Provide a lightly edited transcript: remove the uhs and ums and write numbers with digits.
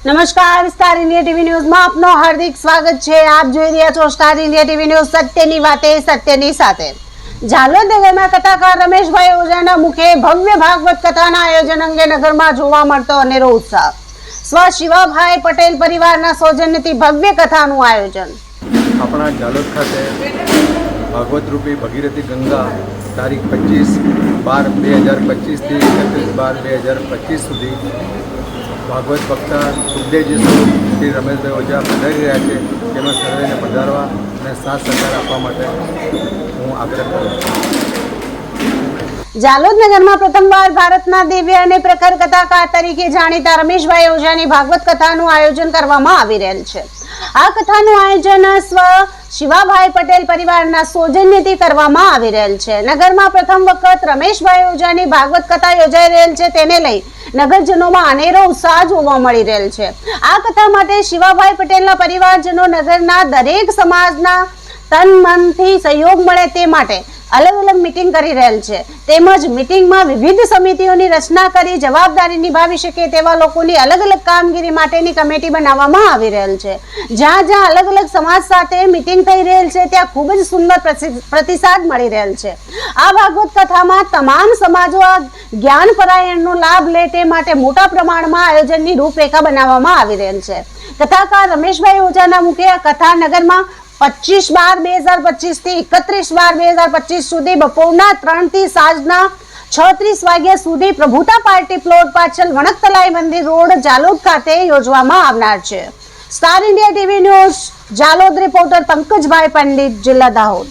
નમસ્કાર, star India TV ન્યૂઝમાં આપનું હાર્દિક સ્વાગત છે। આપ જોઈ રહ્યા છો સ્ટાર ઇન્ડિયા ટીવી ન્યૂઝ, સત્યની વાતે સત્યની સાથે। ઝાલોદ નગરમાં કથાકાર રમેશભાઈ ઓઝાના મુખે ભવ્ય ભાગવત કથાના આયોજન અંગે નગરમાં જોવા મળતો અનેરો ઉત્સાહ। સ્વ શિવાભાઈ પટેલ પરિવારના સૌજન્યથી ભવ્ય કથાનું આયોજન। આપણા ઝાલોદ ખાતે ભાગવત રૂપી ભગીરથી ગંગા તારીખ 25/12/2025 થી 31/12/2025 સુધી ભાગવત વક્તા સુખદેવજી સ્વરૂપ શ્રી રમેશભાઈ ઓઝા પધારી રહ્યા છે। તેમાં સર્વેને પધારવા અને સાથ સહકાર આપવા માટે હું આગ્રહ કરું છું। ઝાલોદ નગરમાં પ્રથમવાર ભારતના દિવ્ય અને પ્રખર કથાકાર તરીકે જાણીતા રમેશભાઈ ઓઝાની ભાગવત કથાનું આયોજન કરવામાં આવી રહેલ છે। આ કથાનું આયોજન સ્વ શિવાભાઈ પટેલ પરિવારના સૌજન્યથી કરવામાં આવી રહેલ છે। નગરમાં પ્રથમ વખત રમેશભાઈ ઓઝાની ભાગવત કથા યોજાઈ રહેલ છે, તેને લઈ નગરજનોમાં અનેરો ઉત્સાહ જોવા મળી રહેલ છે। આ કથા માટે શિવાભાઈ પટેલના પરિવારજનો નગરના દરેક સમાજના તન મનથી સહયોગ મળે તે માટે અલગ અલગ મીટિંગ કરી રહેલ છે, તેમજ મીટિંગમાં વિવિધ સમિતિઓની રચના કરી જવાબદારી નિભાવી શકે તેવા લોકોની અલગ અલગ કામગીરી માટેની કમિટી બનાવવામાં આવી રહેલ છે। જ્યાં જ્યાં અલગ અલગ સમાજ સાથે મીટિંગ થઈ રહેલ છે ત્યાં ખૂબ જ સુંદર પ્રતિસાદ મળી રહેલ છે। આ ભાગવત કથામાં તમામ સમાજો આ જ્ઞાન પરાયણનો લાભ લે તે માટે મોટા પ્રમાણમાં આયોજનની રૂપરેખા બનાવવામાં આવી રહેલ છે। કથાકાર રમેશભાઈ ઓઝાના મુખે આ કથા નગરમાં 25/12/2025 થી 31/12/2025 સુધી બપોરના 3 થી સાંજના 6:30 વાગ્યા સુધી પ્રભુતા પાર્ટી પ્લોટ પાછળ વણકતલાઈ મંદિર રોડ ઝાલોદ ખાતે યોજવામાં આવનાર છે। Star India TV news Jhalod reporter Pankajbhai Pandit, જિલ્લા દાહોદ।